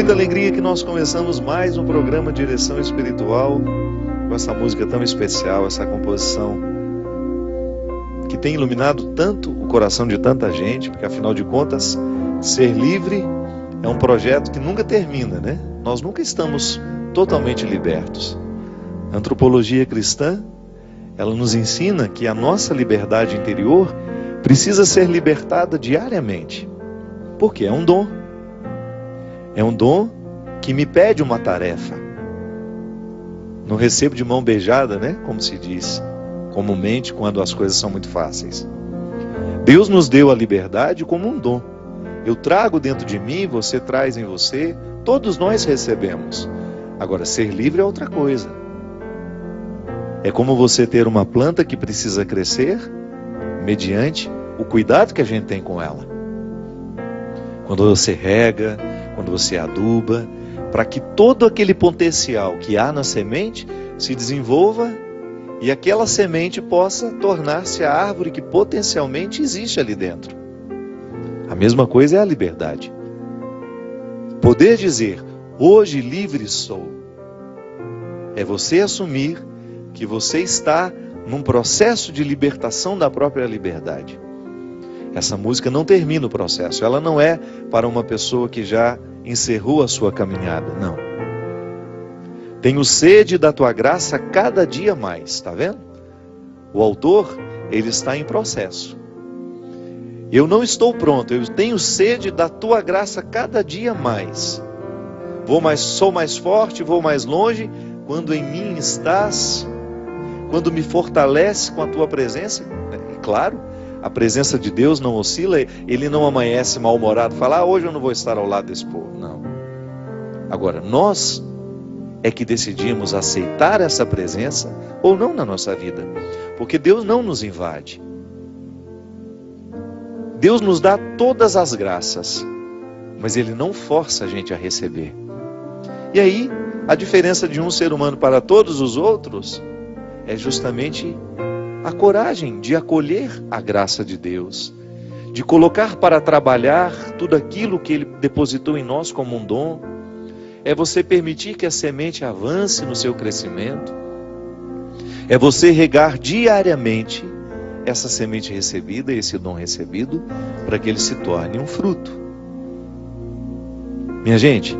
muita alegria que nós começamos mais um programa Direção Espiritual, com essa música tão especial, essa composição que tem iluminado tanto o coração de tanta gente, porque afinal de contas, ser livre é um projeto que nunca termina, né? Nós nunca estamos totalmente libertos. A antropologia cristã, ela nos ensina que a nossa liberdade interior precisa ser libertada diariamente. Porque é um dom. É um dom que me pede uma tarefa. Não recebo de mão beijada, né? Como se diz comumente quando as coisas são muito fáceis. Deus nos deu a liberdade como um dom. Eu trago dentro de mim, você traz em você, todos nós recebemos. Agora, ser livre é outra coisa. É como você ter uma planta que precisa crescer mediante o cuidado que a gente tem com ela. Quando você rega, quando você aduba, para que todo aquele potencial que há na semente se desenvolva e aquela semente possa tornar-se a árvore que potencialmente existe ali dentro. A mesma coisa é a liberdade. Poder dizer, hoje livre sou, é você assumir que você está num processo de libertação da própria liberdade. Essa música não termina o processo, ela não é para uma pessoa que já encerrou a sua caminhada, não. Tenho sede da tua graça cada dia mais, está vendo? O autor, ele está em processo. Eu não estou pronto, eu tenho sede da tua graça cada dia mais. Sou mais forte, vou mais longe, quando em mim estás, quando me fortalece com a tua presença, é claro. A presença de Deus não oscila, ele não amanhece mal-humorado, fala, hoje eu não vou estar ao lado desse povo, não. Agora, nós é que decidimos aceitar essa presença ou não na nossa vida, porque Deus não nos invade. Deus nos dá todas as graças, mas Ele não força a gente a receber. E aí, a diferença de um ser humano para todos os outros é justamente a coragem de acolher a graça de Deus, de colocar para trabalhar tudo aquilo que Ele depositou em nós como um dom. É você permitir que a semente avance no seu crescimento. É você regar diariamente essa semente recebida, esse dom recebido, para que ele se torne um fruto. Minha gente,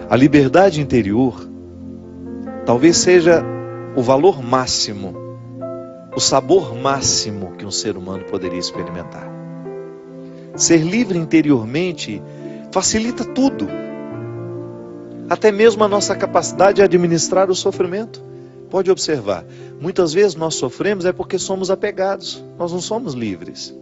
a liberdade interior talvez seja o valor máximo, o sabor máximo que um ser humano poderia experimentar. Ser livre interiormente facilita tudo. Até mesmo a nossa capacidade de administrar o sofrimento. Pode observar, muitas vezes nós sofremos é porque somos apegados, nós não somos livres.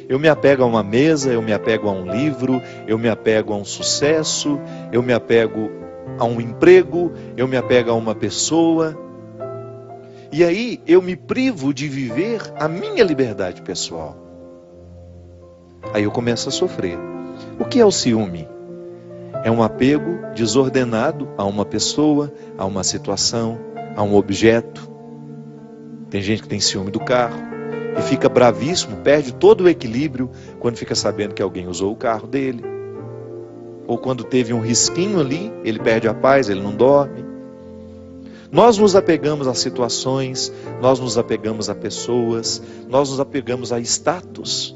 Eu me apego a uma mesa, eu me apego a um livro, eu me apego a um sucesso, eu me apego a um emprego, eu me apego a uma pessoa. E aí eu me privo de viver a minha liberdade pessoal. Aí eu começo a sofrer. O que é o ciúme? É um apego desordenado a uma pessoa, a uma situação, a um objeto. Tem gente que tem ciúme do carro e fica bravíssimo, perde todo o equilíbrio quando fica sabendo que alguém usou o carro dele. Ou quando teve um risquinho ali, ele perde a paz, ele não dorme. Nós nos apegamos a situações, nós nos apegamos a pessoas, nós nos apegamos a status,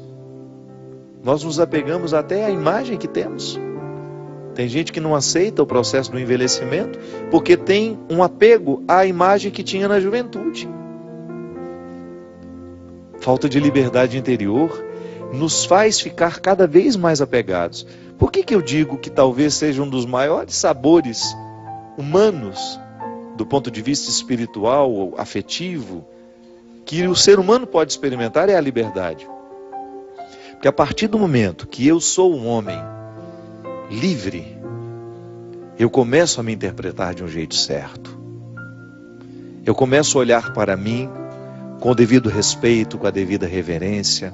nós nos apegamos até à imagem que temos. Tem gente que não aceita o processo do envelhecimento porque tem um apego à imagem que tinha na juventude. Falta de liberdade interior nos faz ficar cada vez mais apegados. Por que eu digo que talvez seja um dos maiores sabores humanos, do ponto de vista espiritual ou afetivo, que o ser humano pode experimentar é a liberdade? Porque a partir do momento que eu sou um homem livre, eu começo a me interpretar de um jeito certo. Eu começo a olhar para mim com o devido respeito, com a devida reverência.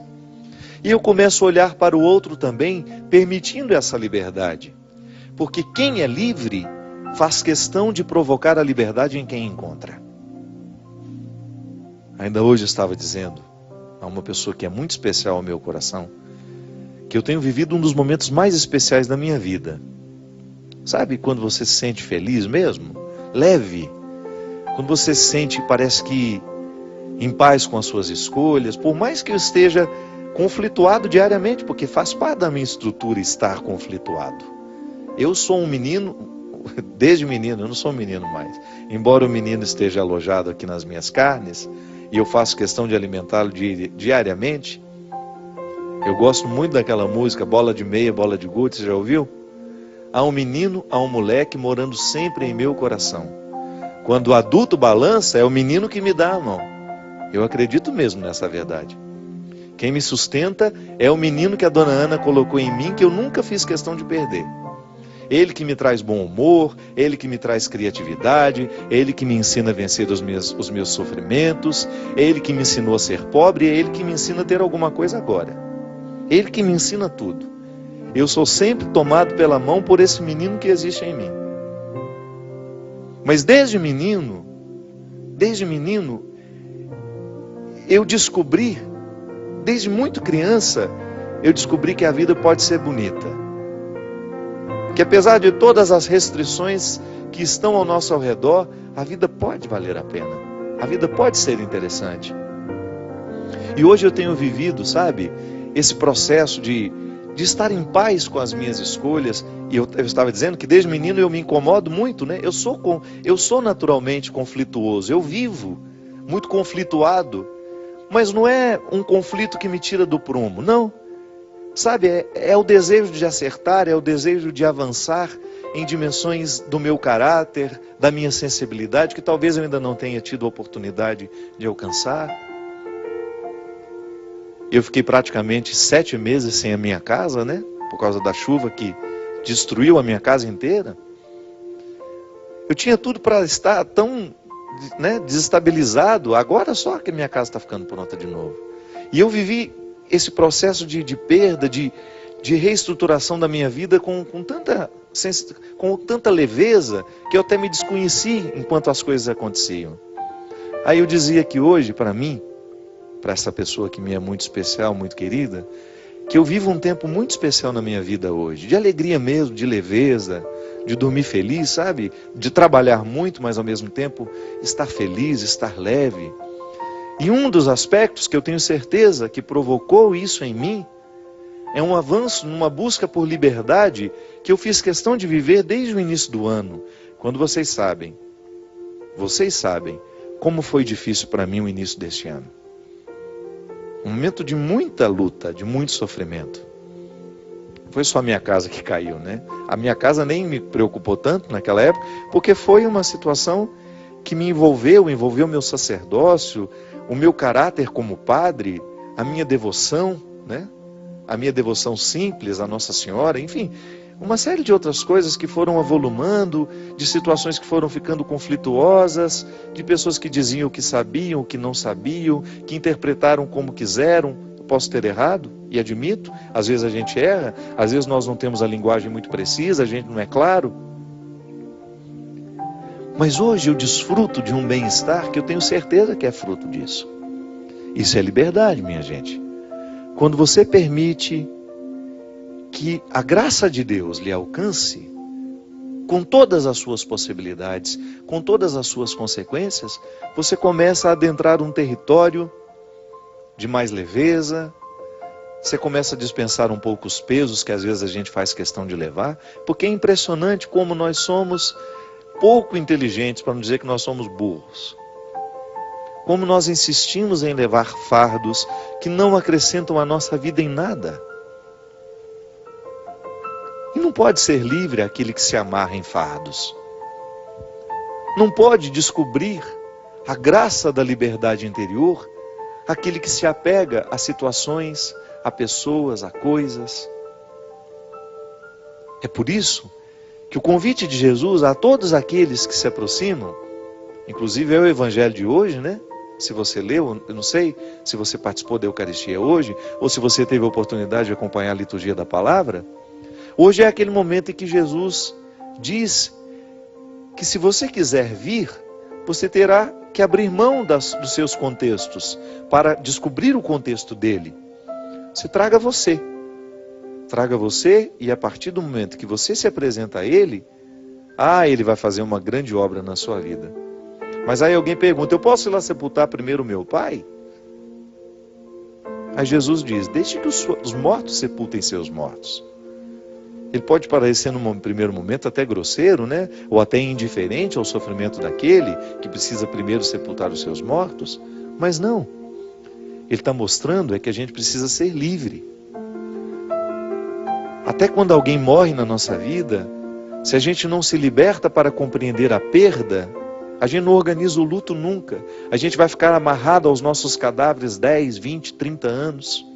E eu começo a olhar para o outro também, permitindo essa liberdade. Porque quem é livre faz questão de provocar a liberdade em quem encontra. Ainda hoje estava dizendo a uma pessoa que é muito especial ao meu coração, que eu tenho vivido um dos momentos mais especiais da minha vida. Sabe quando você se sente feliz mesmo? Leve. Quando você se sente, parece que em paz com as suas escolhas, por mais que eu esteja conflituado diariamente, porque faz parte da minha estrutura estar conflituado. Eu sou um menino, desde menino, eu não sou um menino mais. Embora o menino esteja alojado aqui nas minhas carnes, e eu faço questão de alimentá-lo diariamente, eu gosto muito daquela música, Bola de Meia, Bola de Gude, você já ouviu? Há um menino, há um moleque morando sempre em meu coração. Quando o adulto balança, é o menino que me dá a mão. Eu acredito mesmo nessa verdade. Quem me sustenta é o menino que a dona Ana colocou em mim, que eu nunca fiz questão de perder. Ele que me traz bom humor, ele que me traz criatividade, ele que me ensina a vencer os meus sofrimentos, ele que me ensinou a ser pobre, e é ele que me ensina a ter alguma coisa agora. Ele que me ensina tudo. Eu sou sempre tomado pela mão por esse menino que existe em mim. Mas desde menino, eu descobri, desde muito criança, eu descobri que a vida pode ser bonita. Que apesar de todas as restrições que estão ao nosso redor, a vida pode valer a pena. A vida pode ser interessante. E hoje eu tenho vivido, sabe, esse processo de estar em paz com as minhas escolhas. E eu estava dizendo que desde menino eu me incomodo muito, né? Eu sou naturalmente conflituoso, eu vivo muito conflituado, mas não é um conflito que me tira do prumo, não. Sabe, é o desejo de acertar, é o desejo de avançar em dimensões do meu caráter, da minha sensibilidade, que talvez eu ainda não tenha tido a oportunidade de alcançar. Eu fiquei praticamente 7 meses sem a minha casa, né? Por causa da chuva que destruiu a minha casa inteira. Eu tinha tudo para estar tão, né, desestabilizado. Agora só que a minha casa está ficando pronta de novo. E eu vivi esse processo de perda, de reestruturação da minha vida com tanta leveza, que eu até me desconheci enquanto as coisas aconteciam. Aí eu dizia que hoje, para mim, para essa pessoa que me é muito especial, muito querida, que eu vivo um tempo muito especial na minha vida hoje, de alegria mesmo, de leveza, de dormir feliz, sabe? De trabalhar muito, mas ao mesmo tempo estar feliz, estar leve. E um dos aspectos que eu tenho certeza que provocou isso em mim é um avanço numa busca por liberdade que eu fiz questão de viver desde o início do ano. Quando vocês sabem como foi difícil para mim o início deste ano. Um momento de muita luta, de muito sofrimento. Foi só a minha casa que caiu, né? A minha casa nem me preocupou tanto naquela época, porque foi uma situação que me envolveu meu sacerdócio, o meu caráter como padre, a minha devoção, né? A minha devoção simples à Nossa Senhora, enfim, uma série de outras coisas que foram avolumando, de situações que foram ficando conflituosas, de pessoas que diziam o que sabiam, o que não sabiam, que interpretaram como quiseram. Eu posso ter errado, e admito, às vezes a gente erra, às vezes nós não temos a linguagem muito precisa, a gente não é claro. Mas hoje eu desfruto de um bem-estar que eu tenho certeza que é fruto disso. Isso é liberdade, minha gente. Quando você permite que a graça de Deus lhe alcance, com todas as suas possibilidades, com todas as suas consequências, você começa a adentrar um território de mais leveza, você começa a dispensar um pouco os pesos que às vezes a gente faz questão de levar, porque é impressionante como nós somos pouco inteligentes, para não dizer que nós somos burros. Como nós insistimos em levar fardos que não acrescentam à nossa vida em nada. E não pode ser livre aquele que se amarra em fardos. Não pode descobrir a graça da liberdade interior aquele que se apega a situações, a pessoas, a coisas. É por isso que o convite de Jesus a todos aqueles que se aproximam, inclusive é o evangelho de hoje, né? Se você leu, eu não sei se você participou da Eucaristia hoje, ou se você teve a oportunidade de acompanhar a liturgia da palavra. Hoje é aquele momento em que Jesus diz que se você quiser vir, você terá que abrir mão dos seus contextos para descobrir o contexto dele. Você traga você e a partir do momento que você se apresenta a ele, Ele vai fazer uma grande obra na sua vida. Mas aí alguém pergunta, eu posso ir lá sepultar primeiro o meu pai? Aí Jesus diz, deixe que os mortos sepultem seus mortos. Ele pode parecer num primeiro momento até grosseiro, né? Ou até indiferente ao sofrimento daquele que precisa primeiro sepultar os seus mortos. Mas não. Ele está mostrando que a gente precisa ser livre. Até quando alguém morre na nossa vida, se a gente não se liberta para compreender a perda, a gente não organiza o luto nunca. A gente vai ficar amarrado aos nossos cadáveres 10, 20, 30 anos.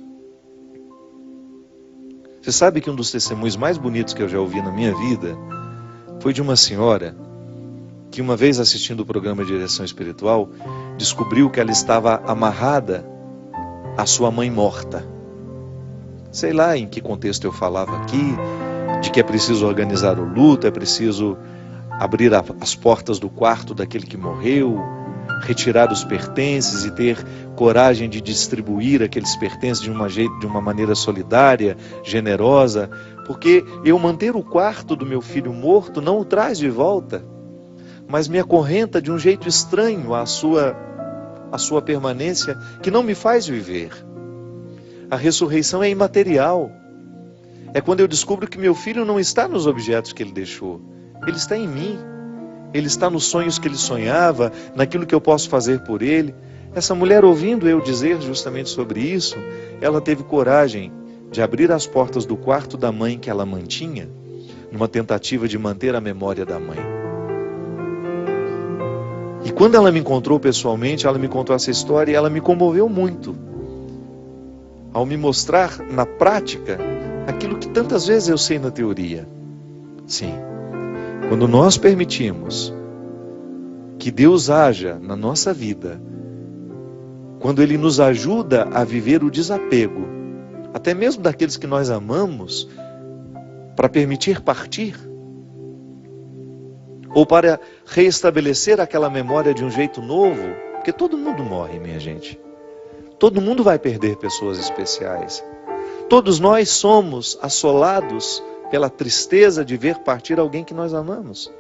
Você sabe que um dos testemunhos mais bonitos que eu já ouvi na minha vida foi de uma senhora que uma vez assistindo o programa de direção espiritual, descobriu que ela estava amarrada à sua mãe morta. Sei lá em que contexto eu falava aqui, de que é preciso organizar o luto, é preciso abrir as portas do quarto daquele que morreu, retirar os pertences e ter coragem de distribuir aqueles pertences de uma maneira solidária, generosa, porque eu manter o quarto do meu filho morto não o traz de volta, mas me acorrenta de um jeito estranho à sua permanência, que não me faz viver. A ressurreição é imaterial. É quando eu descubro que meu filho não está nos objetos que ele deixou, ele está em mim. Ele está nos sonhos que ele sonhava, naquilo que eu posso fazer por ele. Essa mulher, ouvindo eu dizer justamente sobre isso, ela teve coragem de abrir as portas do quarto da mãe que ela mantinha, numa tentativa de manter a memória da mãe. E quando ela me encontrou pessoalmente, ela me contou essa história e ela me comoveu muito, ao me mostrar na prática aquilo que tantas vezes eu sei na teoria. Sim. Quando nós permitimos que Deus haja na nossa vida, quando Ele nos ajuda a viver o desapego, até mesmo daqueles que nós amamos, para permitir partir, ou para reestabelecer aquela memória de um jeito novo, porque todo mundo morre, minha gente. Todo mundo vai perder pessoas especiais. Todos nós somos assolados pela tristeza de ver partir alguém que nós amamos.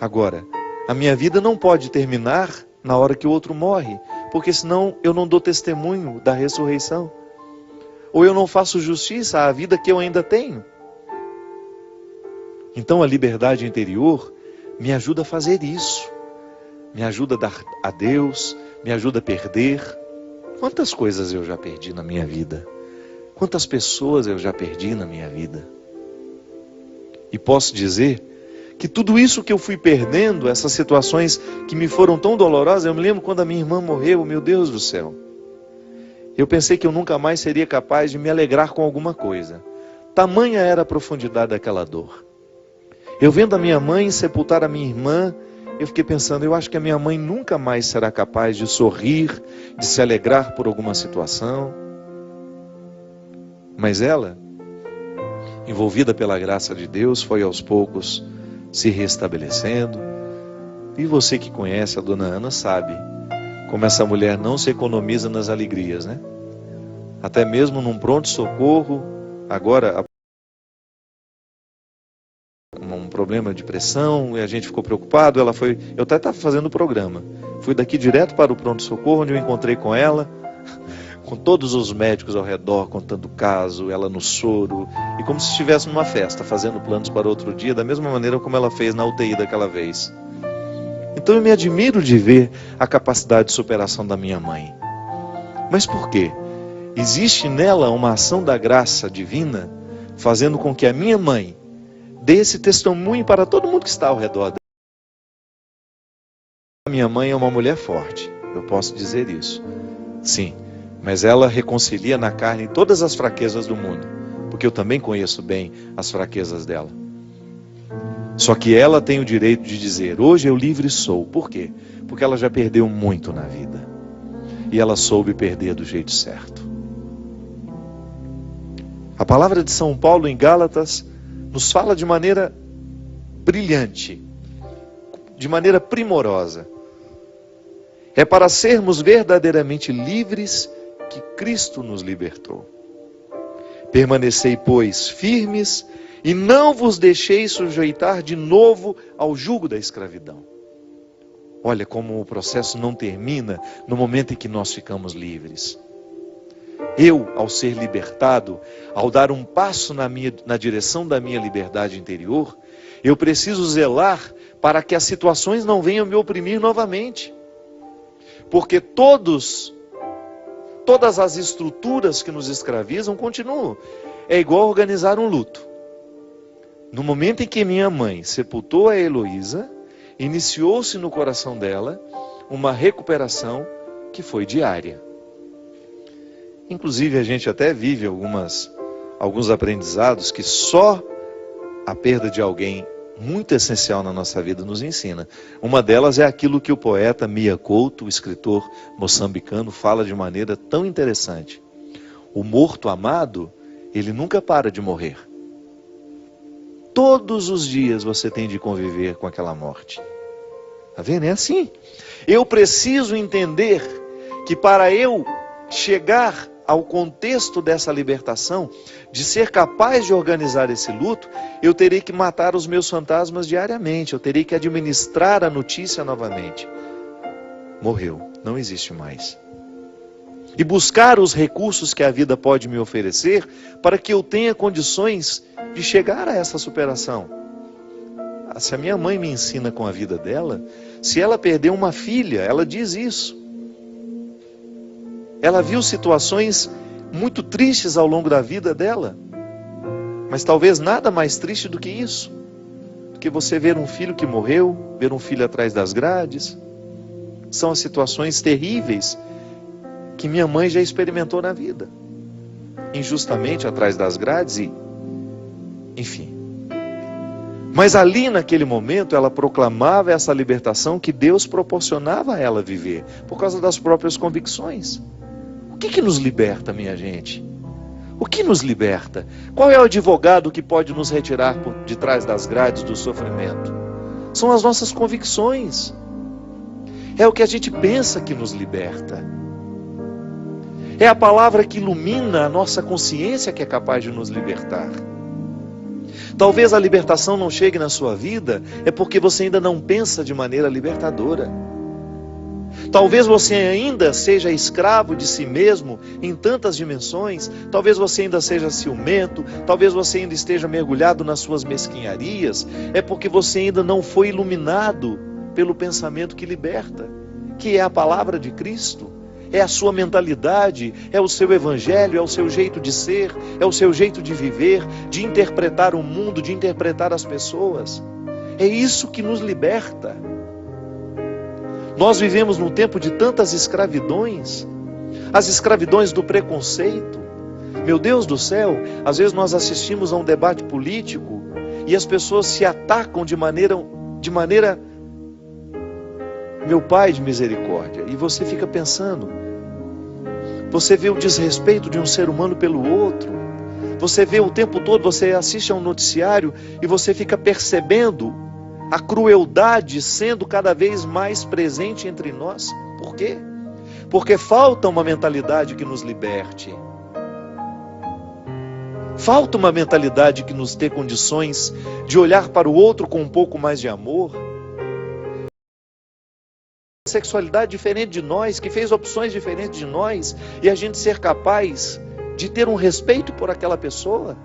Agora, a minha vida não pode terminar na hora que o outro morre, porque senão eu não dou testemunho da ressurreição. Ou eu não faço justiça à vida que eu ainda tenho. Então a liberdade interior me ajuda a fazer isso. Me ajuda a dar a Deus, me ajuda a perder. Quantas coisas eu já perdi na minha vida? Quantas pessoas eu já perdi na minha vida? E posso dizer que tudo isso que eu fui perdendo, essas situações que me foram tão dolorosas, eu me lembro quando a minha irmã morreu, meu Deus do céu. Eu pensei que eu nunca mais seria capaz de me alegrar com alguma coisa. Tamanha era a profundidade daquela dor. Eu vendo a minha mãe sepultar a minha irmã, eu fiquei pensando, eu acho que a minha mãe nunca mais será capaz de sorrir, de se alegrar por alguma situação. Mas ela, envolvida pela graça de Deus, foi aos poucos se restabelecendo. E você que conhece a dona Ana sabe como essa mulher não se economiza nas alegrias, né? Até mesmo num pronto-socorro, agora um problema de pressão, e a gente ficou preocupado, eu até estava fazendo o programa, fui daqui direto para o pronto-socorro, onde eu encontrei com ela, com todos os médicos ao redor, contando o caso, ela no soro, e como se estivesse numa festa, fazendo planos para outro dia, da mesma maneira como ela fez na UTI daquela vez. Então eu me admiro de ver a capacidade de superação da minha mãe. Mas por quê? Existe nela uma ação da graça divina, fazendo com que a minha mãe dê esse testemunho para todo mundo que está ao redor dela. A minha mãe é uma mulher forte, eu posso dizer isso. Sim. Mas ela reconcilia na carne todas as fraquezas do mundo, porque eu também conheço bem as fraquezas dela. Só que ela tem o direito de dizer, hoje eu livre sou. Por quê? Porque ela já perdeu muito na vida. E ela soube perder do jeito certo. A palavra de São Paulo em Gálatas nos fala de maneira brilhante, de maneira primorosa. É para sermos verdadeiramente livres que Cristo nos libertou. Permanecei, pois, firmes e não vos deixeis sujeitar de novo ao jugo da escravidão. Olha como o processo não termina no momento em que nós ficamos livres. Eu, ao ser libertado, ao dar um passo na direção da minha liberdade interior, eu preciso zelar para que as situações não venham me oprimir novamente. Porque todas as estruturas que nos escravizam continuam. É igual organizar um luto. No momento em que minha mãe sepultou a Heloísa, iniciou-se no coração dela uma recuperação que foi diária. Inclusive a gente até vive alguns aprendizados que só a perda de alguém muito essencial na nossa vida nos ensina. Uma delas é aquilo que o poeta Mia Couto, o escritor moçambicano, fala de maneira tão interessante. O morto amado, ele nunca para de morrer. Todos os dias você tem de conviver com aquela morte. Está vendo? É assim. Eu preciso entender que para eu chegar ao contexto dessa libertação, de ser capaz de organizar esse luto, eu terei que matar os meus fantasmas diariamente, eu terei que administrar a notícia novamente. Morreu, não existe mais. E buscar os recursos que a vida pode me oferecer para que eu tenha condições de chegar a essa superação. Se a minha mãe me ensina com a vida dela, se ela perdeu uma filha, ela diz isso. Ela viu situações muito tristes ao longo da vida dela. Mas talvez nada mais triste do que isso. Do que você ver um filho que morreu, ver um filho atrás das grades. São as situações terríveis que minha mãe já experimentou na vida. Injustamente atrás das grades e... enfim. Mas ali naquele momento ela proclamava essa libertação que Deus proporcionava a ela viver. Por causa das próprias convicções. O que nos liberta, minha gente? O que nos liberta? Qual é o advogado que pode nos retirar de trás das grades do sofrimento? São as nossas convicções. É o que a gente pensa que nos liberta. É a palavra que ilumina a nossa consciência que é capaz de nos libertar. Talvez a libertação não chegue na sua vida, é porque você ainda não pensa de maneira libertadora. Talvez você ainda seja escravo de si mesmo em tantas dimensões, talvez você ainda seja ciumento, talvez você ainda esteja mergulhado nas suas mesquinharias, é porque você ainda não foi iluminado pelo pensamento que liberta, que é a palavra de Cristo, é a sua mentalidade, é o seu evangelho, é o seu jeito de ser, é o seu jeito de viver, de interpretar o mundo, de interpretar as pessoas. É isso que nos liberta. Nós vivemos num tempo de tantas escravidões, as escravidões do preconceito. Meu Deus do céu, às vezes nós assistimos a um debate político e as pessoas se atacam de maneira, meu Pai de misericórdia, e você fica pensando, você vê o desrespeito de um ser humano pelo outro, você vê o tempo todo, você assiste a um noticiário e você fica percebendo a crueldade sendo cada vez mais presente entre nós. Por quê? Porque falta uma mentalidade que nos liberte. Falta uma mentalidade que nos dê condições de olhar para o outro com um pouco mais de amor. Sexualidade diferente de nós, que fez opções diferentes de nós, e a gente ser capaz de ter um respeito por aquela pessoa.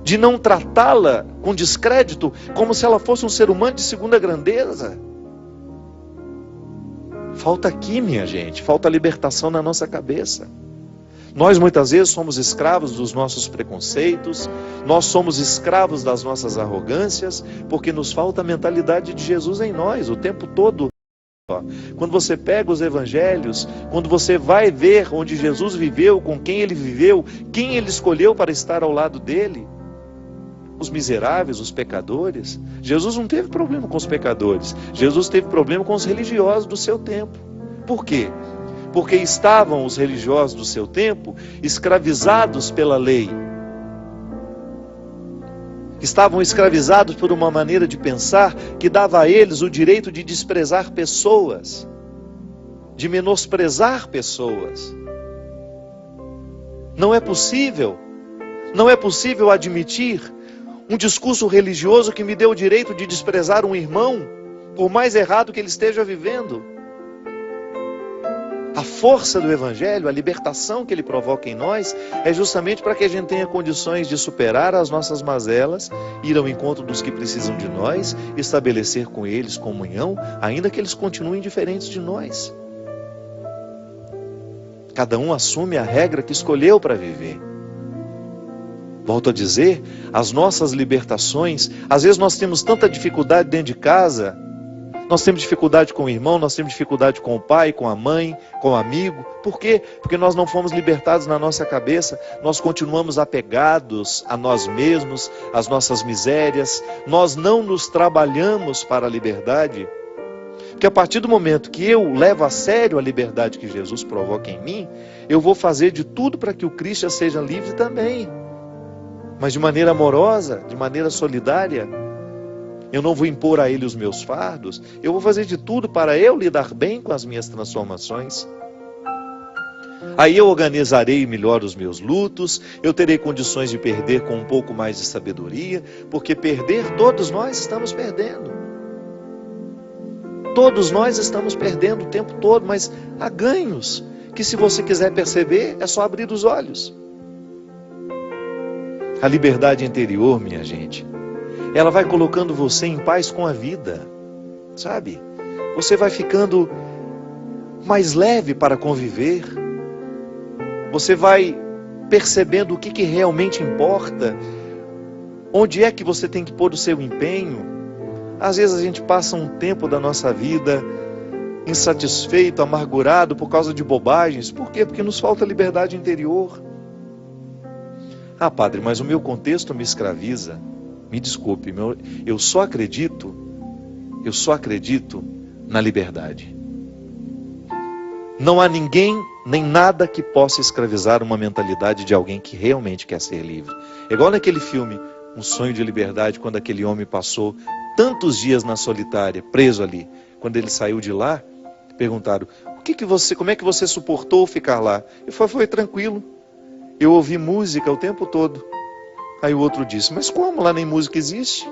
De não tratá-la com descrédito, como se ela fosse um ser humano de segunda grandeza. Falta aqui, minha gente, falta libertação na nossa cabeça. Nós muitas vezes somos escravos dos nossos preconceitos, nós somos escravos das nossas arrogâncias, porque nos falta a mentalidade de Jesus em nós o tempo todo. Quando você pega os evangelhos, quando você vai ver onde Jesus viveu, com quem ele viveu, quem ele escolheu para estar ao lado dele, os miseráveis, os pecadores. Jesus não teve problema com os pecadores, Jesus teve problema com os religiosos do seu tempo. Por quê? Porque estavam os religiosos do seu tempo escravizados pela lei. Estavam escravizados por uma maneira de pensar que dava a eles o direito de desprezar pessoas, de menosprezar pessoas. Não é possível. Não é possível admitir um discurso religioso que me dê o direito de desprezar um irmão, por mais errado que ele esteja vivendo. A força do Evangelho, a libertação que ele provoca em nós, é justamente para que a gente tenha condições de superar as nossas mazelas, ir ao encontro dos que precisam de nós, estabelecer com eles comunhão, ainda que eles continuem diferentes de nós. Cada um assume a regra que escolheu para viver. Volto a dizer, as nossas libertações, às vezes nós temos tanta dificuldade dentro de casa, nós temos dificuldade com o irmão, nós temos dificuldade com o pai, com a mãe, com o amigo. Por quê? Porque nós não fomos libertados na nossa cabeça, nós continuamos apegados a nós mesmos, às nossas misérias, nós não nos trabalhamos para a liberdade. Porque a partir do momento que eu levo a sério a liberdade que Jesus provoca em mim, eu vou fazer de tudo para que o Cristo seja livre também. Mas de maneira amorosa, de maneira solidária. Eu não vou impor a ele os meus fardos, eu vou fazer de tudo para eu lidar bem com as minhas transformações. Aí eu organizarei melhor os meus lutos, eu terei condições de perder com um pouco mais de sabedoria, porque perder, todos nós estamos perdendo. Todos nós estamos perdendo o tempo todo, mas há ganhos, que se você quiser perceber, é só abrir os olhos. A liberdade interior, minha gente, ela vai colocando você em paz com a vida, sabe? Você vai ficando mais leve para conviver. Você vai percebendo o que realmente importa. Onde é que você tem que pôr o seu empenho? Às vezes a gente passa um tempo da nossa vida insatisfeito, amargurado por causa de bobagens. Por quê? Porque nos falta liberdade interior. Ah, padre, mas o meu contexto me escraviza. Me desculpe, eu só acredito na liberdade. Não há ninguém, nem nada que possa escravizar uma mentalidade de alguém que realmente quer ser livre. É igual naquele filme, Um Sonho de Liberdade, quando aquele homem passou tantos dias na solitária, preso ali. Quando ele saiu de lá, perguntaram, como é que você suportou ficar lá? Ele falou, foi tranquilo, eu ouvi música o tempo todo. Aí o outro disse, mas como? Lá nem música existe?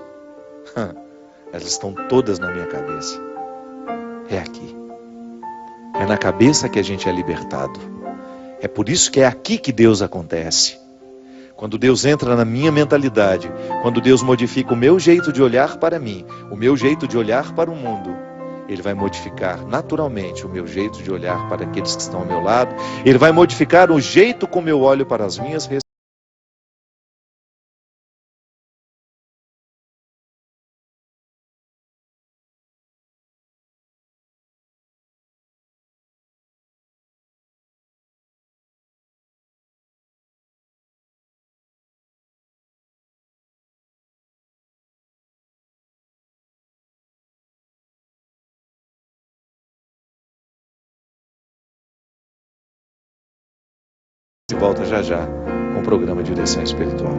Elas estão todas na minha cabeça. É aqui. É na cabeça que a gente é libertado. É por isso que é aqui que Deus acontece. Quando Deus entra na minha mentalidade, quando Deus modifica o meu jeito de olhar para mim, o meu jeito de olhar para o mundo, Ele vai modificar naturalmente o meu jeito de olhar para aqueles que estão ao meu lado. Ele vai modificar o jeito como eu olho para as minhas de volta já já com o programa Direção Espiritual.